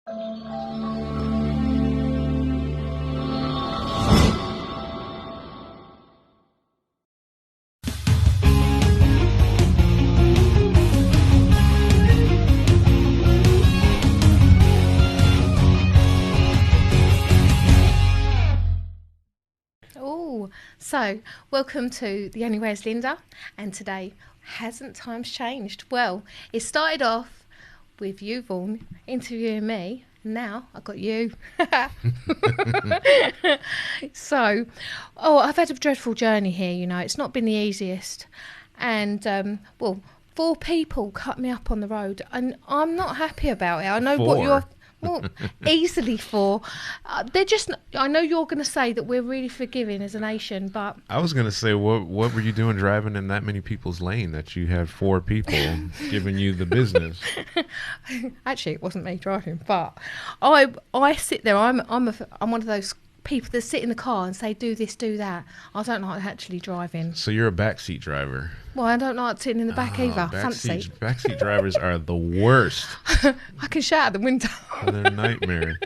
So, welcome to The Only Way is Linda, and today, hasn't times changed? Well, it started off with you, Vaughan, interviewing me, and now I've got you. So, I've had a dreadful journey here, you know, it's not been the easiest, and, 4 people cut me up on the road, and I'm not happy about it. I know 4. what you're... Well, easily 4. They're just... I know you're going to say that we're really forgiving as a nation, but... I was going to say, what were you doing driving in that many people's lane that you had 4 people giving you the business? Actually, it wasn't me driving, but I sit there. I'm one of those people that sit in the car and say, do this, do that. I don't like actually driving. So you're a backseat driver. Well, I don't like sitting in the back either. Fancy. Backseat drivers are the worst. I can shout out the window. They're a nightmare.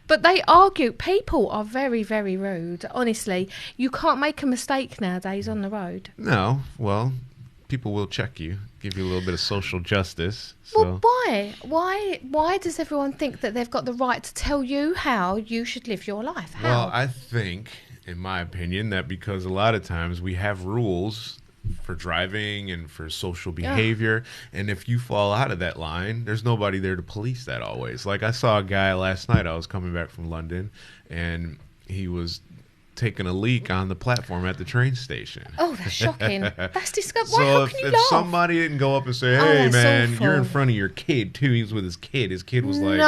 But they argue. People are very, very rude. Honestly, you can't make a mistake nowadays on the road. No, well, people will check you, give you a little bit of social justice. So. Well, why? Why does everyone think that they've got the right to tell you how you should live your life? How? Well, I think, in my opinion, that because a lot of times we have rules for driving and for social behavior, and if you fall out of that line, there's nobody there to police that always. Like, I saw a guy last night, I was coming back from London, and he was taking a leak on the platform at the train station. Oh, that's shocking. That's disgusting. So How can you if laugh? somebody didn't go up and say, hey, man, awful. you're in front of your kid, too. He was with his kid. His kid was like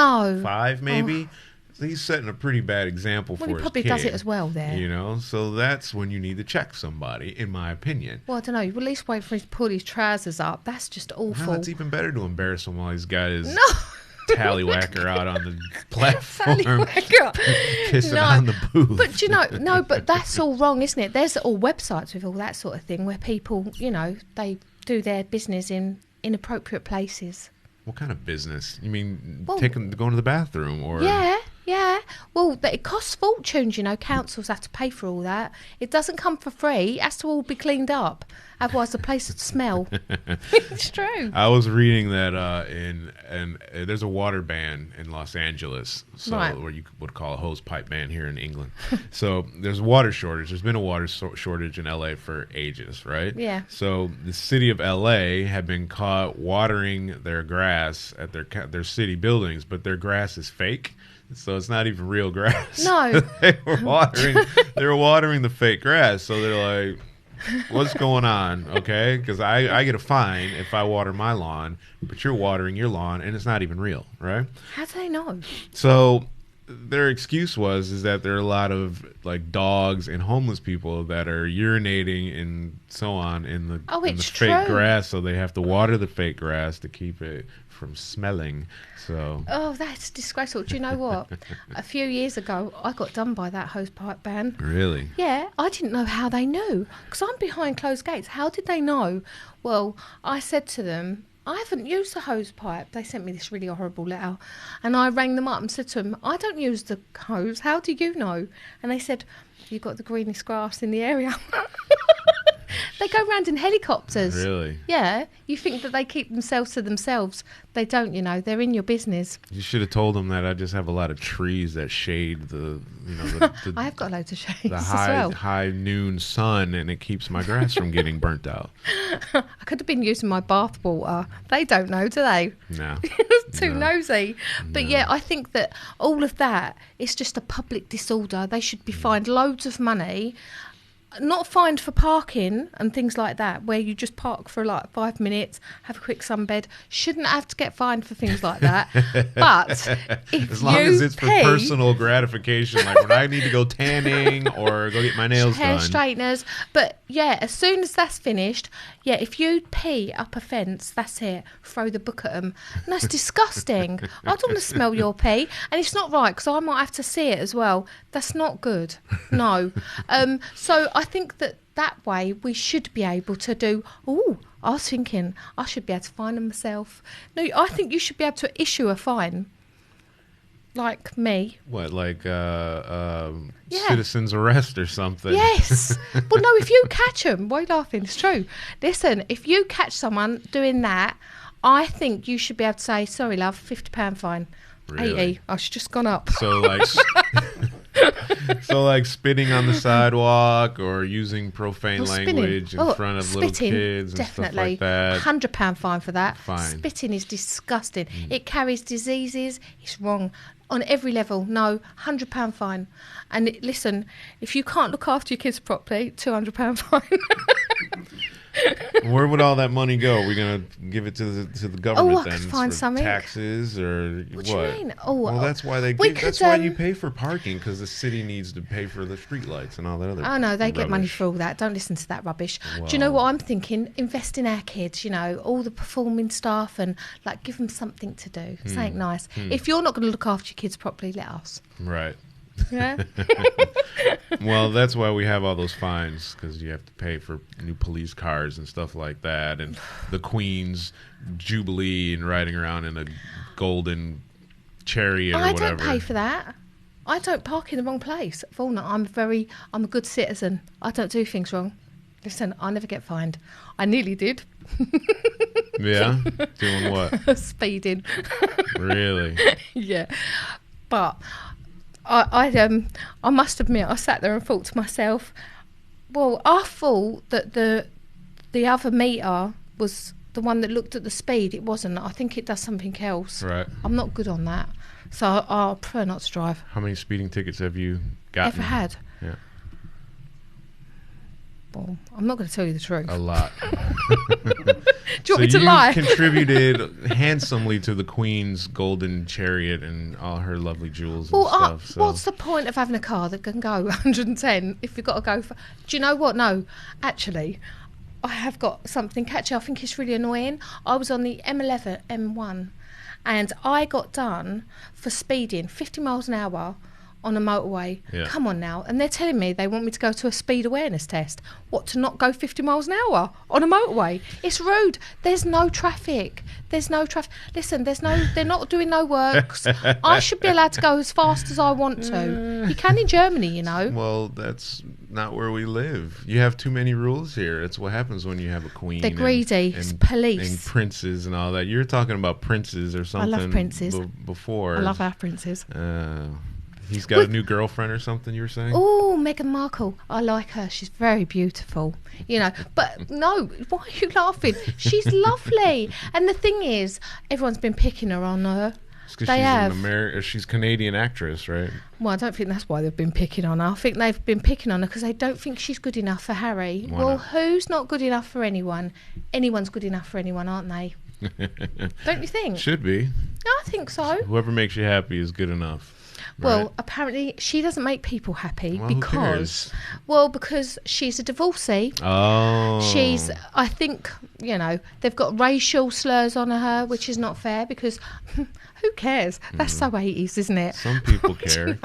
5, maybe. So he's setting a pretty bad example for his kid. Well, he probably does it as well there. You know, so that's when you need to check somebody, in my opinion. Well, I don't know. You at least wait for him to pull his trousers up. That's just awful. No, it's even better to embarrass him while he's got his tallywhacker out on the platform. Kissing on the booth. But, you know, but that's all wrong, isn't it? There's all websites with all that sort of thing where people, you know, they do their business in inappropriate places. What kind of business? You mean going to the bathroom? Or Yeah. Well, it costs fortunes, you know. Councils have to pay for all that. It doesn't come for free. It has to all be cleaned up. Otherwise, the place would smell. It's true. I was reading that there's a water ban in Los Angeles, where you would call a hose pipe ban here in England. So there's a water shortage. There's been a water shortage in LA for ages, right? Yeah. So the city of LA had been caught watering their grass at their city buildings, but their grass is fake. So it's not even real grass. No. They were watering the fake grass. So they're like, what's going on? Okay. Because I get a fine if I water my lawn, but you're watering your lawn and it's not even real. Right. How do they know? So their excuse is that there are a lot of like dogs and homeless people that are urinating and so on in the fake grass. So they have to water the fake grass to keep it from smelling. So that's disgraceful. Do you know what? A few years ago, I got done by that hosepipe ban. Really? Yeah, I didn't know how they knew because I'm behind closed gates. How did they know? Well, I said to them, I haven't used the hosepipe. They sent me this really horrible letter, and I rang them up and said to them, I don't use the hose. How do you know? And they said, you've got the greenest grass in the area. They go around in helicopters. Really? Yeah. You think that they keep themselves to themselves. They don't, you know. They're in your business. You should have told them that I just have a lot of trees that shade the I have got loads of shades the as well. high noon sun, and it keeps my grass from getting burnt out. I could have been using my bath water. They don't know, do they? No. Too nosy. But yeah, I think that all of that is just a public disorder. They should be fined loads of money. Not fined for parking and things like that, where you just park for like 5 minutes, have a quick sunbed. Shouldn't have to get fined for things like that. But if as long as it's for personal gratification, like when I need to go tanning or go get my nails hair done. straighteners. But yeah, as soon as that's finished, yeah, if you pee up a fence, that's it. Throw the book at them. And that's disgusting. I don't want to smell your pee. And it's not right because I might have to see it as well. That's not good. No. So I think that way we should be able to do, I was thinking I should be able to fine them myself. No, I think you should be able to issue a fine. Like me. What, like citizen's arrest or something? Yes. Well, no, if you catch them, why are you laughing? It's true. Listen, if you catch someone doing that, I think you should be able to say, sorry, love, £50 fine. Really? 80. Oh, she's just gone up. So like spitting on the sidewalk or using profane language in front of little kids and definitely. stuff like that. £100 fine for that. Fine. Spitting is disgusting. It carries diseases. It's wrong on every level. No, £100 fine. And listen, if you can't look after your kids properly, £200 fine. Where would all that money go? Are we gonna give it to the government then? Find for something. Taxes or what? Do you mean? Oh, well, that's why that's why you pay for parking, because the city needs to pay for the streetlights and all that other. Oh no, they get money rubbish. for all that. Don't listen to that rubbish. Well, do you know what I'm thinking? Invest in our kids. You know, all the performing staff, and like give them something to do. Something nice. If you're not going to look after your kids properly, let us. Right. Yeah. Well, that's why we have all those fines, because you have to pay for new police cars and stuff like that, and the Queen's Jubilee and riding around in a golden chariot or whatever. I don't pay for that. I don't park in the wrong place. I'm a good citizen. I don't do things wrong. Listen, I never get fined. I nearly did. Yeah? Doing what? Speeding. Really? Yeah. But I must admit, I sat there and thought to myself, well, I thought that the other meter was the one that looked at the speed. It wasn't. I think it does something else. Right. I'm not good on that. So I prefer not to drive. How many speeding tickets have you gotten? Ever had? Yeah. Well, I'm not going to tell you the truth. A lot. Do you want me to lie? You contributed handsomely to the Queen's golden chariot and all her lovely jewels and stuff. So. What's the point of having a car that can go 110 if you've got to go for... Do you know what? No, actually, I have got something catchy. I think it's really annoying. I was on the M11, M1, and I got done for speeding 50 miles an hour on a motorway. Yeah. Come on now. And they're telling me they want me to go to a speed awareness test. What, to not go 50 miles an hour on a motorway? It's rude. There's no traffic. Listen, they're not doing no works. I should be allowed to go as fast as I want to. You can in Germany, you know. Well, that's not where we live. You have too many rules here. That's what happens when you have a queen. They're greedy. It's and police. And princes and all that. You're talking about princes or something. I love princes. Before. I love our princes. He's got a new girlfriend or something, you were saying? Oh, Meghan Markle. I like her. She's very beautiful. You know, but no, why are you laughing? She's lovely. And the thing is, everyone's been picking her on her. It's because she's Canadian actress, right? Well, I don't think that's why they've been picking on her. I think they've been picking on her because they don't think she's good enough for Harry. Why well, not? who's not good enough for anyone? Anyone's good enough for anyone, aren't they? Don't you think? Should be. I think so. Whoever makes you happy is good enough. Well, right? apparently she doesn't make people happy Well, who cares? because she's a divorcee. Oh. I think, you know, they've got racial slurs on her, which is not fair because who cares? That's so 80s, isn't it? Some people care.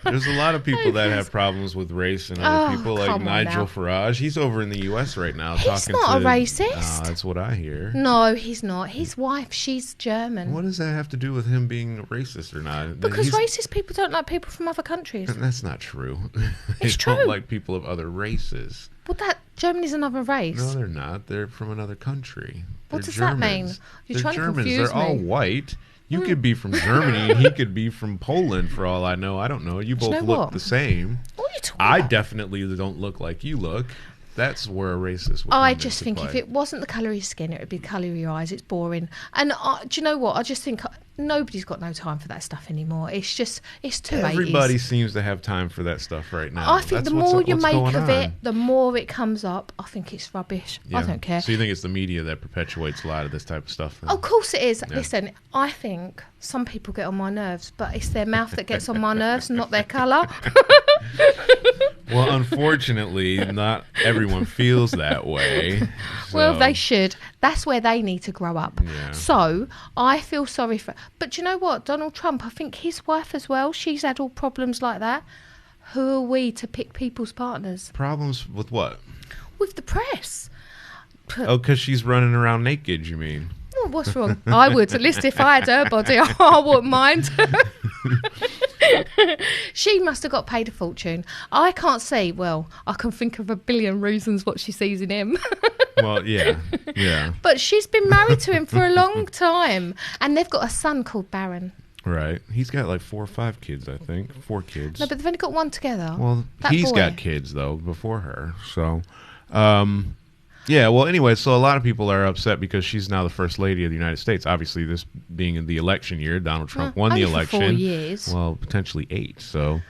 There's a lot of people that have problems with race and other people, like Nigel Farage. He's over in the U.S. right now He's not a racist. That's what I hear. No, he's not. His wife, she's German. What does that have to do with him being a racist or not? Because racist people don't like people from other countries. That's not true. It's They true. don't like people of other races. Well, Germany's another race. No, they're not. They're from another country. What They're does that mean? Germans. You're They're trying to Germans. confuse They're all me. white. You could be from Germany and he could be from Poland for all I know. I don't know. You both know look what? the same. What are you talking I about? definitely don't look like you look. That's where a racist would I come just into think if play. it wasn't the colour of your skin, it would be the colour of your eyes. It's boring. And do you know what? I just think nobody's got no time for that stuff anymore. It's too 80s. Everybody seems to have time for that stuff right now. I think That's the more what's you make going of it, on. the more it comes up. I think it's rubbish. I Yeah. don't care. So you think it's the media that perpetuates a lot of this type of stuff? Then? Of course it is. Yeah. Listen, I think some people get on my nerves, but it's their mouth that gets on my nerves, not their colour. Well, unfortunately, not everyone feels that way. Well, so- they should. That's where they need to grow up. Yeah. So I feel sorry for... But you know what? Donald Trump, I think his wife as well, she's had all problems like that. Who are we to pick people's partners? Problems with what? With the press. Oh, because she's running around naked, you mean? Well, what's wrong? I would. At least if I had her body, I wouldn't mind. She must have got paid a fortune. I can't see. Well, I can think of a billion reasons what she sees in him. Well, yeah. But she's been married to him for a long time, and they've got a son called Baron. Right. He's got like 4 or 5 kids, I think. 4 kids. No, but they've only got one together. Well, That he's boy. got kids though before her. So, yeah. Well, anyway, so a lot of people are upset because she's now the first lady of the United States. Obviously, this being in the election year, Donald Trump won the only for election. 4 years. Well, potentially 8. So,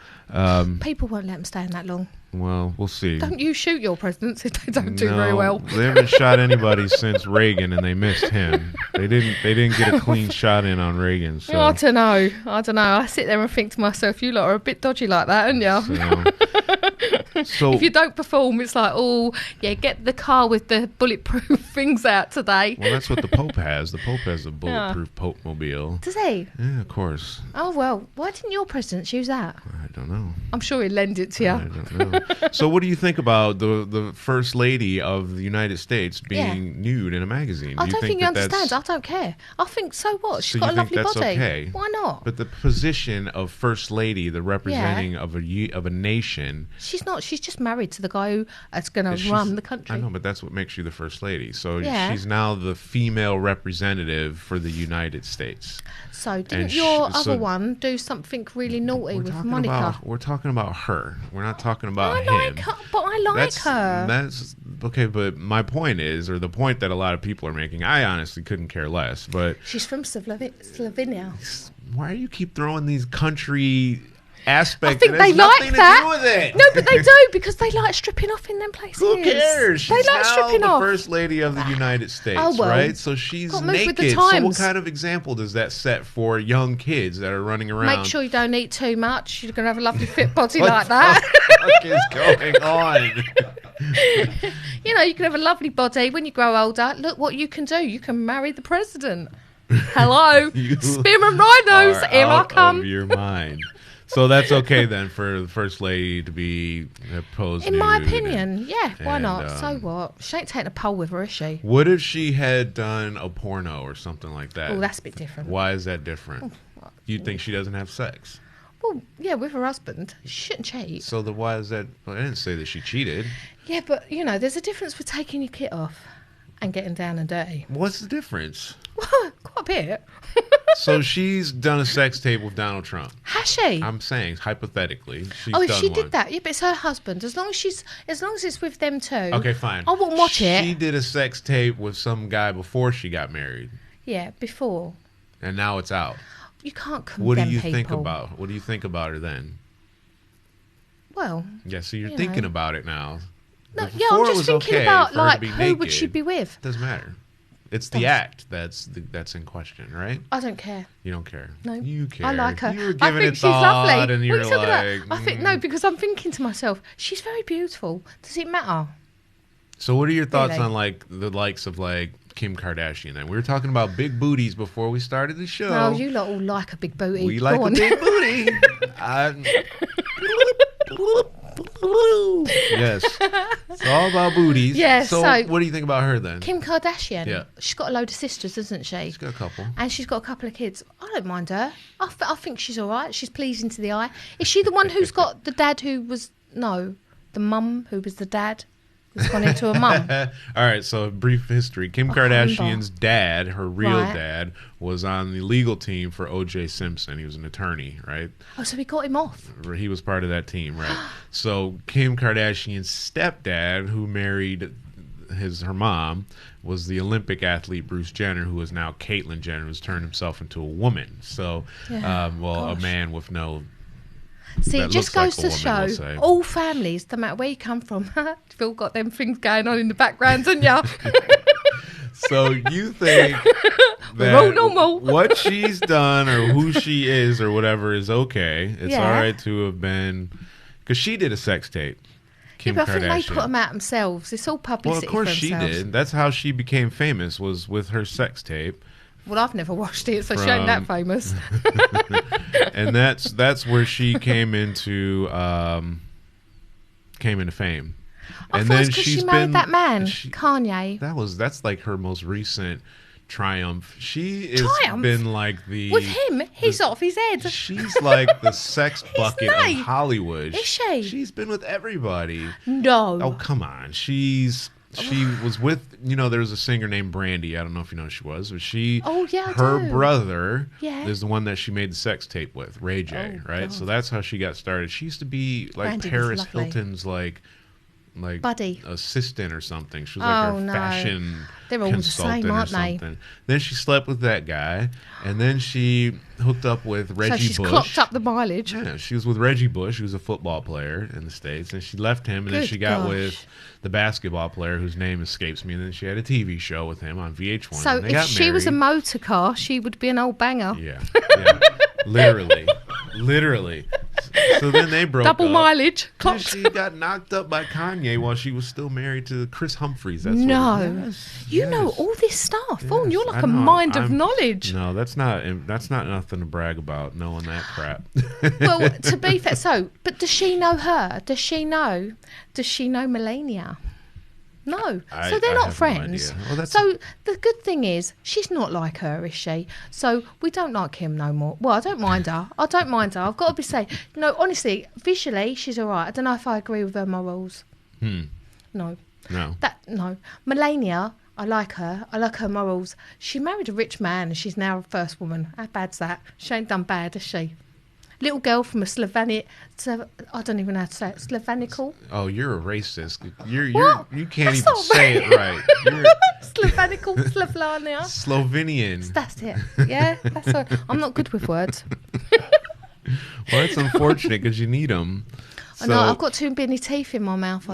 People won't let them stay in that long. well, we'll see. Don't you shoot your presidents if they don't do very No, well. They haven't shot anybody since Reagan, and they missed him. They didn't get a clean shot in on Reagan. So, I don't know. I sit there and think to myself, you lot are a bit dodgy like that, aren't you? so If you don't perform, it's like, oh, yeah, get the car with the bulletproof things out today. well, that's what the Pope has. The Pope has a bulletproof Pope mobile. Does he? Yeah, of course. Oh, well, why didn't your presidents use that? I don't know. I'm sure he'd lend it to you. I don't know. So, what do you think about the first lady of the United States being nude in a magazine? I Do don't think you understand. I don't care. I think, so what? She's So got you a think lovely that's body. okay? Why not? But the position of first lady, the representing of a nation. She's not. She's just married to the guy who is going to run the country. I know, but that's what makes you the first lady. So Yeah. she's now the female representative for the United States. So didn't And your sh- other so- one do something really naughty with talking Monica? we're talking about her. We're not talking about I him. like her, but I like her. That's okay, but my point is, or the point that a lot of people are making, I honestly couldn't care less. But She's from Slovenia. why do you keep throwing these country aspects? I think It they has like nothing that. to do with it. No, but they do because they like stripping off in them places. Who cares? She's They like now stripping the off. first lady of the United States, Oh, well, right? So she's gotta move with the naked. So what times. kind of example does that set for young kids that are running around? Make sure you don't eat too much. You're going to have a lovely fit body What like the that. fuck is going on? You know, you can have a lovely body when you grow older. Look what you can do. You can marry the president. Hello. You Spearman rhinos. Are Here I out come. of your mind. So that's okay then for the first lady to be posed In my nude opinion, yeah, why and, not? So what? She ain't taking a pole with her, is she? What if she had done a porno or something like that? Oh, that's a bit different. Why is that different? You think she doesn't have sex? Well, yeah, with her husband. She shouldn't cheat. So why is that? Well, I didn't say that she cheated. Yeah, but, you know, there's a difference with taking your kit off and getting down and dirty. What's the difference? Quite a bit. So she's done a sex tape with Donald Trump. Has she? I'm saying hypothetically, she's Oh, if done she one. did that, yeah, but it's her husband. As long as it's with them two. Okay, fine. I won't watch it. She did a sex tape with some guy before she got married, Yeah, before. and now it's out. You can't condemn What do you people. think about? What do you think about her then? Well, Yeah, so you're You thinking know. about it now. no, But yeah, before I'm it just was thinking okay about for her to like be who would she naked. be with? Doesn't matter. It's the Does- act that's in question, right? I don't care. You don't care. No, You care. I like her. You were I giving think it she's thought, lovely. and What you're are you talking like, about? I think no, because I'm thinking to myself, she's very beautiful. Does it matter? So, what are your thoughts Really? on like the likes of like Kim Kardashian? Then we were talking about big booties before we started the show. No, you lot all like a big booty. we Go like a on. big booty. Yes, it's all about booties. Yeah, So, so- what do you think about her then? Kim Kardashian. Yeah. She's got a load of sisters, doesn't she? She's got a couple. And she's got a couple of kids. I don't mind her. I think she's all right. She's pleasing to the eye. Is she the one who's got the dad who was the mum who was the dad who's gone into a mum? All right, so brief history. Kim I can't Kardashian's dad, her real Right. dad, was on the legal team for O.J. Simpson. He was an attorney, right? Oh, so we got him off. He was part of that team, right? So Kim Kardashian's stepdad, who married her mom, was the Olympic athlete Bruce Jenner, who is now Caitlyn Jenner, who's turned himself into a woman. So, Yeah. a Gosh. man with no. See, That it just looks goes like a to woman, we'll show say. all families, no matter where you come from, you've all got them things going on in the background, haven't you? So you think We're all that normal. what she's done or who she is or whatever is okay. It's Yeah. all right to have been, because she did a sex tape. Kim Yeah, but I think they Kardashian. put them out themselves. It's all Well, publicity of course for she themselves. did. That's how she became famous, was with her sex tape. Well, I've never watched it, so she ain't that From- famous. And that's where she came into fame. I And thought it was then because she's she married been that man, she- Kanye. that's like her most recent Triumph. She has Triumph? been like With him, he's off his head. She's like the sex bucket of name. Hollywood. Is she? She's been with everybody. No. Oh, come on. She was with, there was a singer named Brandy. I don't know if you know who she was, but her do. brother Yeah. is the one that she made the sex tape with, Ray J, Oh, right? God. So that's how she got started. She used to be like Brandy was Paris lovely. Hilton's Buddy. assistant or something. She was like her no. fashion They're all the consultant same, or aren't they? something. Then she slept with that guy, and then she hooked up with Reggie So she's Bush. clocked up the mileage. Yeah, she was with Reggie Bush, who's a football player in the States, and she left him, and then Good she got gosh. with the basketball player whose name escapes me, and then she had a TV show with him on VH1. So and they if got she was a married. motor car, she would be an old banger. Yeah, literally. So then they broke Double up. mileage. And Clocked. she got knocked up by Kanye while she was still married to Chris Humphries. That's No. what it is. You know all this stuff. Oh, Yes, you're like I a know. mind of knowledge. No, that's not nothing to brag about, knowing that crap. Well, to be fair, but does she know her? Does she know Melania? No. So they're I not have friends. no idea. Well, So the good thing is, she's not like her, is she? So we don't like him no more. Well, I don't mind her. I've got to be saying, honestly, visually, she's all right. I don't know if I agree with her morals. No. No. Melania, I like her. I like her morals. She married a rich man and she's now a first woman. How bad's that? She ain't done bad, has she? Little girl from a I don't even know how to say it. Slovenical? Oh, you're a racist. What? You can't That's even not say it right. You're Slovenical, Slovenia. Slovenian. That's it. Yeah, that's all. I'm not good with words. Well, it's unfortunate because you need them. I know, I've got too many teeth in my mouth, I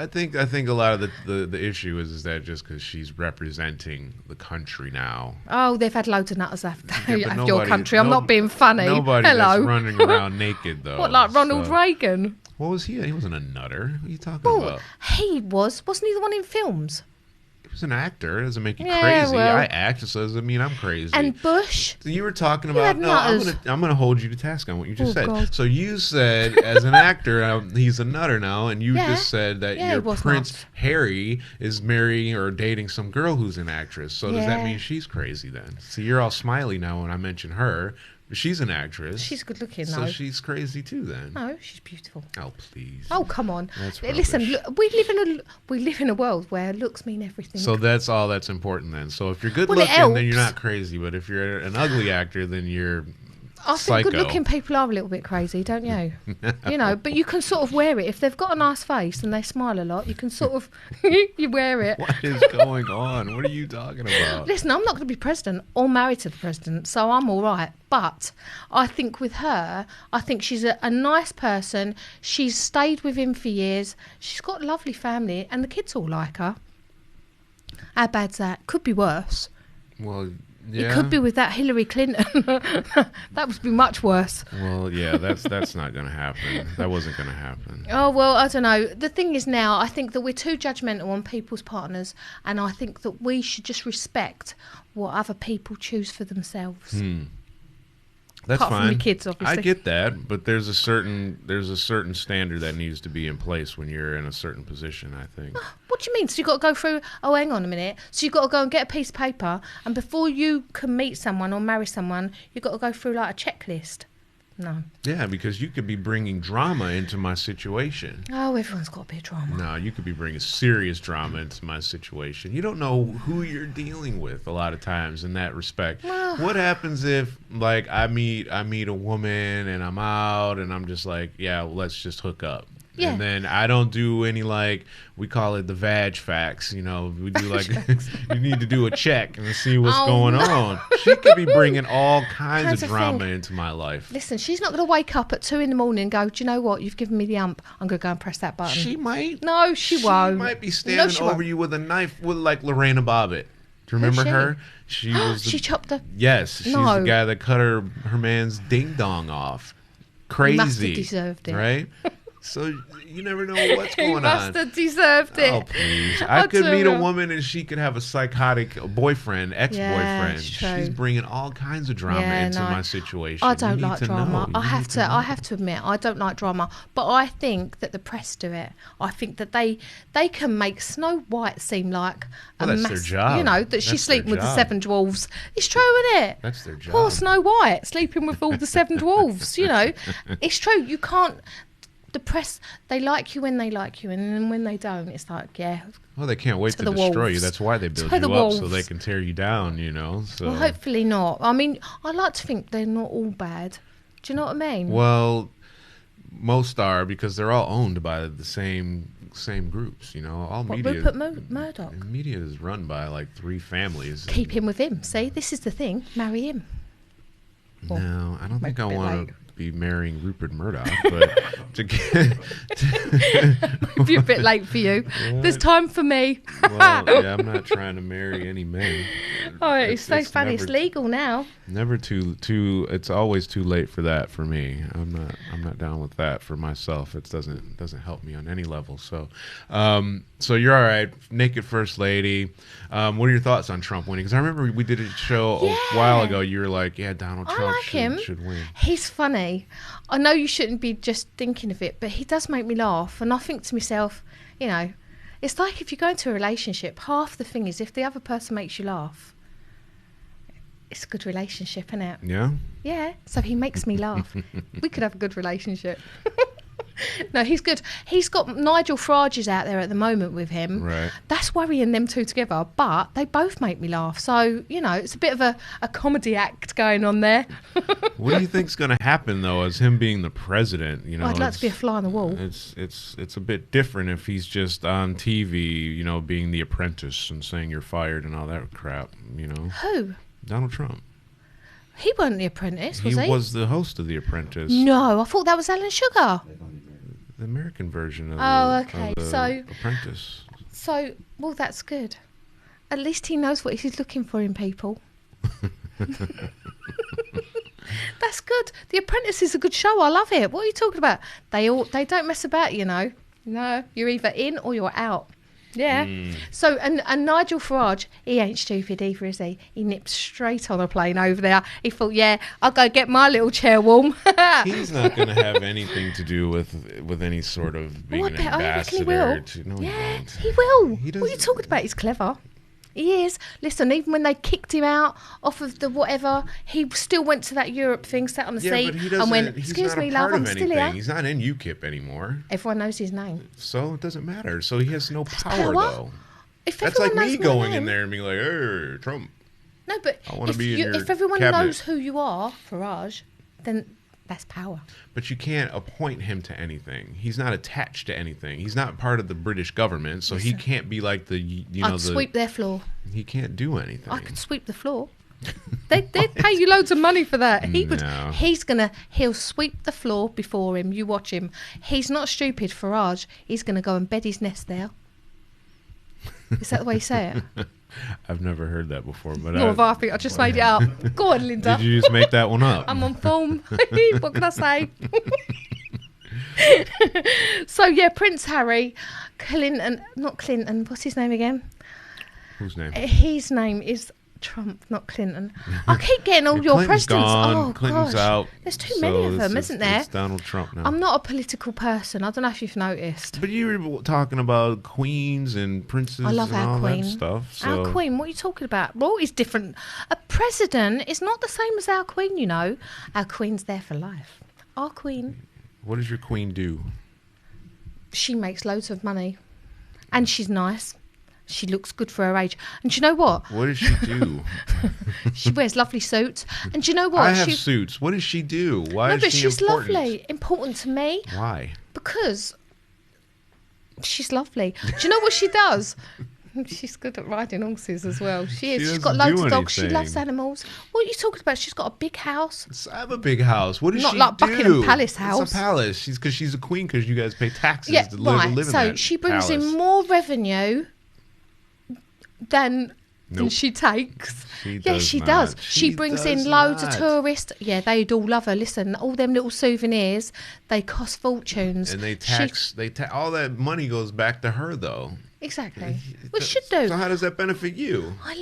think. But I think a lot of the issue is that just because she's representing the country now. Oh, they've had loads of nutters have but your country. I'm not being funny. Nobody Hello. that's running around naked, though. What, like Ronald So- Reagan? What was he? He wasn't a nutter. What are you talking Well, about? he wasn't he the one in films? He was an actor. It doesn't make you Yeah, crazy. well. I act, so doesn't mean I'm crazy. And Bush? So you were talking had about nutters. I'm gonna hold you to task on what you just Oh, said. God. So you said as an actor he's a nutter now, and you Yeah. just said that Yeah, your he was Prince nuts. Harry is marrying or dating some girl who's an actress. So does that Yeah. mean she's crazy then? See, you're all smiley now when I mention her. But she's an actress. She's good looking, so though. she's crazy too then. No, she's beautiful. Oh please. Oh, come on. That's Listen, rubbish. look, we live in a world where looks mean everything. So that's all that's important then. So if you're good Well, it looking, then you're helps. not crazy. But if you're an ugly actor, then you're I think psycho. good-looking people are a little bit crazy, don't you? But you can sort of wear it. If they've got a nice face and they smile a lot, you can sort of, you wear it. What is going on? What are you talking about? Listen, I'm not going to be president or married to the president, so I'm all right. But I think with her, I think she's a nice person. She's stayed with him for years. She's got a lovely family, and the kids all like her. How bad's that? Could be worse. Well, yeah. It could be with that Hillary Clinton. That would be much worse. Well, yeah, that's not going to happen. That wasn't going to happen. Oh, well, I don't know. The thing is now, I think that we're too judgmental on people's partners, and I think that we should just respect what other people choose for themselves. That's Apart from fine. your kids, obviously. I get that, but there's a certain standard that needs to be in place when you're in a certain position, I think. What do you mean? So you've got to go through, oh, hang on a minute. So you've got to go and get a piece of paper, and before you can meet someone or marry someone, you've got to go through like a checklist. No. Yeah, because you could be bringing drama into my situation. Oh, everyone's got a bit of drama. No, you could be bringing serious drama into my situation. You don't know who you're dealing with a lot of times in that respect. Well- What happens if, like, I meet a woman and I'm out and I'm just like, yeah, let's just hook up. Yeah. And then I don't do any, like, we call it the vag facts. We do like, you need to do a check and see what's Oh, going no. on. She could be bringing all kinds Kinds of of drama thing. into my life. Listen, she's not going to wake up at 2 a.m. and go, do you know what? You've given me the ump. I'm going to go and press that button. She might. No, she won't. She might be No, standing she over won't. you with a knife, with like Lorena Bobbitt. Do you remember she? her? She was. She chopped the... Yes, she's No. the guy that cut her man's ding dong off. Crazy. must have deserved it. Right? So you never know what's He going must on. have deserved it. Oh, please. I could tell meet a you. woman and she could have a psychotic boyfriend, ex-boyfriend. it's true. She's bringing all kinds of drama into my situation. I You don't need like to drama. know. I You have need to. know. I have to admit, I don't like drama. But I think that the press do it. I think that they can make Snow White seem like Well, that's their job. You know, that she's That's their sleeping with the job. 7 dwarves. It's true, isn't it? That's their job. Poor Snow White sleeping with all the 7 dwarves. You know, it's true. You can't. The press, they like you when they like you, and then when they don't, it's like, yeah. Well, they can't wait to the destroy you. wolves. That's why they build To you the up, so wolves. they can tear you down, you know. So. Well, hopefully not. I mean, I like to think they're not all bad. Do you know what I mean? Well, most are because they're all owned by the same groups, you know. All What, media. Rupert Murdoch? Media is run by like 3 families. Keep him with him. See, this is the thing. Marry him. Well, No, I don't think maybe I a bit want late. to be marrying Rupert Murdoch, but to get. It'd be a bit late for you. There's time for me. Well, yeah, I'm not trying to marry any men. Oh, it's so funny. It's never- legal now. Never too. It's always too late for that for me. I'm not down with that for myself. It doesn't help me on any level. So, so you're all right. Naked first lady. What are your thoughts on Trump winning? Because I remember we did a show a while ago. You were like, yeah, Donald I Trump like him. should win. He's funny. I know you shouldn't be just thinking of it, but he does make me laugh. And I think to myself, you know, it's like if you go into a relationship, half the thing is if the other person makes you laugh, it's a good relationship, isn't it? Yeah. Yeah. So he makes me laugh. We could have a good relationship. No, he's good. He's got Nigel Farage's out there at the moment with him. Right. That's worrying them two together, but they both make me laugh. So, you know, it's a bit of a comedy act going on there. What do you think's going to happen though, as him being the president? You know, I'd like to be a fly on the wall. It's a bit different if he's just on TV, you know, being the apprentice and saying you're fired and all that crap. You know, Who? Donald Trump. He wasn't The Apprentice, was he? He was the host of The Apprentice. No, I thought that was Alan Sugar. The American version of Okay, the so- Apprentice. So, well, that's good. At least he knows what he's looking for in people. That's good. The Apprentice is a good show. I love it. What are you talking about? They don't mess about, you know. No, you're either in or you're out. Yeah. So, and Nigel Farage, he ain't stupid either, is he? He nipped straight on a plane over there. He thought, yeah, I'll go get my little chair warm. He's not going to have anything to do with any sort of being Oh, I an bet- I reckon he ambassador. will. No, Yeah, won't. he will. He What are you doesn't- talking about? He's clever. He is. Listen, even when they kicked him out off of the whatever, he still went to that Europe thing, sat on the Yeah, seat, but he doesn't. and went, he's "Excuse not me, a love, part I'm of still anything. here." He's not in UKIP anymore, Everyone knows his name. so it doesn't matter. So he has no power, power. though. If That's like everyone me knows my going name- in there and being like, "Hey, Trump." No, but I wanna if, be in your if everyone cabinet. knows who you are, Farage, then that's power. But you can't appoint him to anything. He's not attached to anything. He's not part of the British government, so he can't be like the you know I'd sweep their floor. He can't do anything. I could sweep the floor. They'd pay you loads of money for that. He would. No. He'll sweep the floor before him. You watch him. He's not stupid, Farage. He's gonna go and bed his nest there. Is that the way you say it? I've never heard that before, but Nor have I. Think I just made it up. Go on, Linda. Did you just make that one up? I'm on form. What can I say? So yeah, Prince Harry, not Clinton. What's his name again? Whose name? His name is Trump, not Clinton. I keep getting all your Clinton's presidents. gone. Oh Clinton's gosh, out. there's too many of them, isn't there? It's Donald Trump now. I'm not a political person. I don't know if you've noticed. But you were talking about queens and princes I love and our all queen. that stuff. So Our queen, what are you talking about? Royalty's different. A president is not the same as our queen, you know. Our queen's there for life. Our queen, what does your queen do? she makes loads of money. And she's nice. She looks good for her age. And do you know what? What does she do? She wears lovely suits. And do you know what? I have suits. What does she do? Why No, is but she she's important? lovely. Important to me. Why? Because she's lovely. Do you know what she does? She's good at riding horses as well. She is. She She's got doesn't loads do of dogs. She anything. loves animals. What are you talking about? She's got a big house. I have a big house. What does Not she like do? Buckingham Palace It's house. a palace. She's a queen because you guys pay taxes to Right. live in So that she brings palace. in more revenue than than she takes. She Yes, she does. She brings in loads of tourists. Yeah, they'd all love her. Listen, all them little souvenirs, they cost fortunes. And they tax. All that money goes back to her, though. Exactly. We should do. So how does that benefit you? I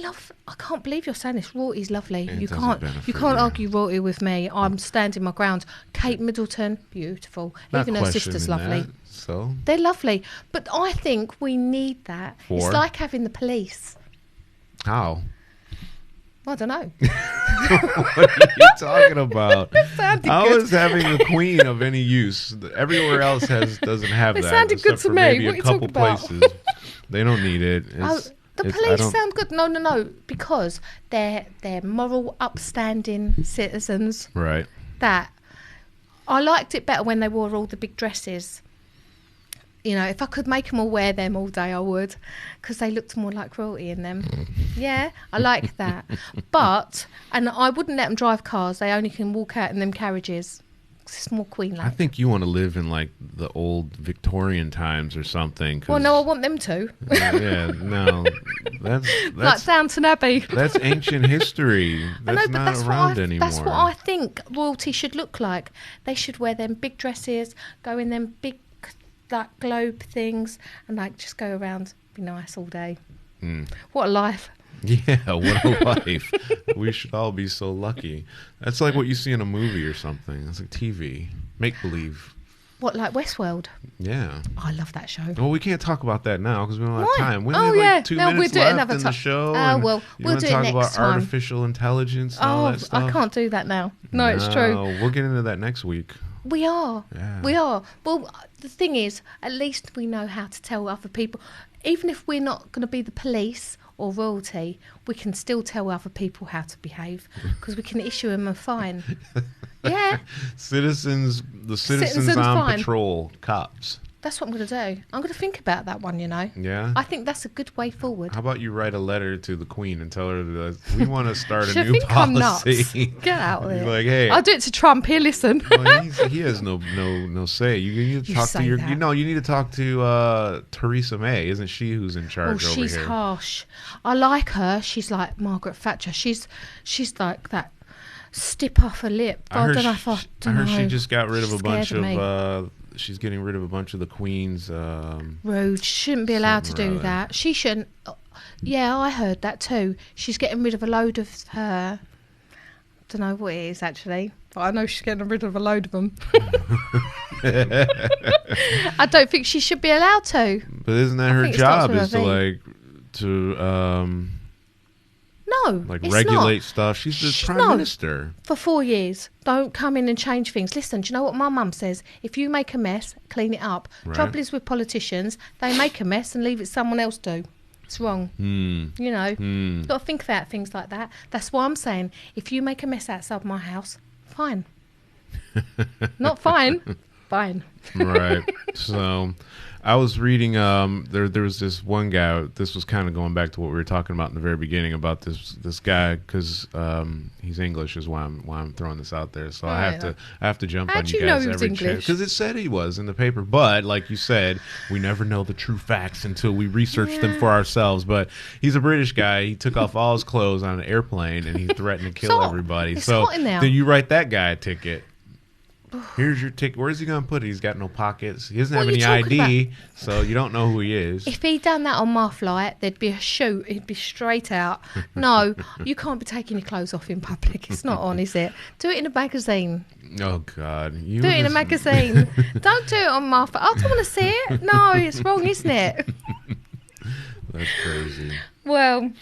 can't believe you're saying this. Royalty's lovely. It You doesn't can't benefit argue royalty with me. I'm standing my ground. Kate Middleton, beautiful. Not Even her sister's questioning lovely. that, so They're lovely. But I think we need that. For? It's like having the police. how? I don't know. What are you talking about? sounded How good. is having a queen of any use? Everywhere else doesn't have It that. sounded good except to for me. Maybe What are a you couple talking about? places. They don't need it. The police sound good. No. Because they're moral, upstanding citizens. Right. That I liked it better when they wore all the big dresses. You know, if I could make them all wear them all day, I would, because they looked more like royalty in them. Yeah, I like that. And I wouldn't let them drive cars. They only can walk out in them carriages. It's more queen-like. I think you want to live in like the old Victorian times or something. Well, no, I want them to. Yeah, no. That's Like Downton Abbey. That's ancient history. That's not around anymore. That's what I think royalty should look like. They should wear them big dresses, go in them big like globe things, and like just go around, be nice all day. What a life. Yeah, what a life. We should all be so lucky. That's like what you see in a movie or something. It's like TV. Make believe. What, like Westworld? Yeah. I love that show. Well, we can't talk about that now because we don't have Why? time. We Oh, only have yeah. like 2 No, we'll minutes do it left another in the time. show. Oh, and well, you we'll want do to it talk next about time. artificial intelligence and all that stuff? I can't do that now. No, it's true. We'll get into that next week. We are. Yeah. We are. Well, the thing is, at least we know how to tell other people. Even if we're not going to be the police or royalty, we can still tell other people how to behave because we can issue them a fine. Yeah. The citizens Citizens on fine. patrol, cops. That's what I'm going to do. I'm going to think about that one, you know. Yeah. I think that's a good way forward. How about you write a letter to the Queen and tell her that we want to start a She'll new think I'm policy? nuts. Get out of there. You're like, hey, I'll do it to Trump. Here, listen. well, he has no say. You need to You talk to say your. that. You need to talk to Theresa May. Isn't she who's in charge Oh, over she's here? harsh. I like her. She's like Margaret Thatcher. She's like that. Stip off her lip. I don't know if I heard she just got rid of a She's bunch scared of of. She's getting rid of a bunch of the Queen's. Rude. She shouldn't be allowed to something or do other. that. She shouldn't. Yeah, I heard that too. She's getting rid of a load of her. Don't know what it is actually, but I know she's getting rid of a load of them. I don't think she should be allowed to. But isn't that I her think it starts job? with a Is to V. No, like it's regulate not. stuff. She's the prime No. minister. For 4 years, don't come in and change things. Listen, do you know what my mum says? If you make a mess, clean it up. Right. Trouble is with politicians, they make a mess and leave it someone else do. It's wrong. You know, got to think about things like that. That's why I'm saying, if you make a mess outside my house, fine. Not fine, fine. Right. So I was reading there was this one guy. This was kind of going back to what we were talking about in the very beginning about this guy because he's English is why I'm throwing this out there. So I have to jump How'd on you you know guys he was every chance English? because it said he was in the paper. But like you said, we never know the true facts until we research them for ourselves. But he's a British guy. He took off all his clothes on an airplane and he threatened to kill Stop. everybody. It's So hot in there. then you write that guy a ticket. Here's your ticket. Where's he going to put it? He's got no pockets. He doesn't What have are you any talking ID, so you don't know who he is. If he'd done that on my flight, there'd be a shoot. He'd be straight out. No, you can't be taking your clothes off in public. It's not on, is it? Do it in a magazine. Oh, God. You Do it in a just- magazine. Don't do it on my phone. I don't want to see it. No, it's wrong, isn't it? That's crazy. Well,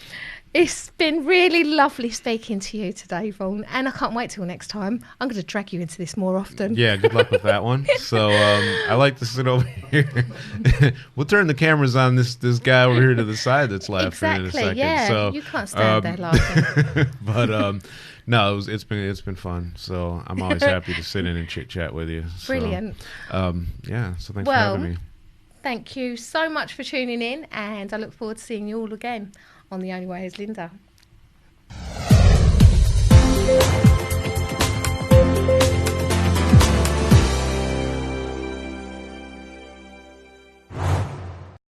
it's been really lovely speaking to you today, Vaughan, and I can't wait till next time. I'm going to drag you into this more often. Yeah, good luck with that one. So I like to sit over here. We'll turn the cameras on this guy over here to the side that's laughing in a Exactly, second. yeah. So, You can't stand there laughing. But no, it's been fun. So I'm always happy to sit in and chit chat with you. So, Brilliant. Yeah. So thanks for having me. Thank you so much for tuning in, and I look forward to seeing you all again on The Only Way is Linda.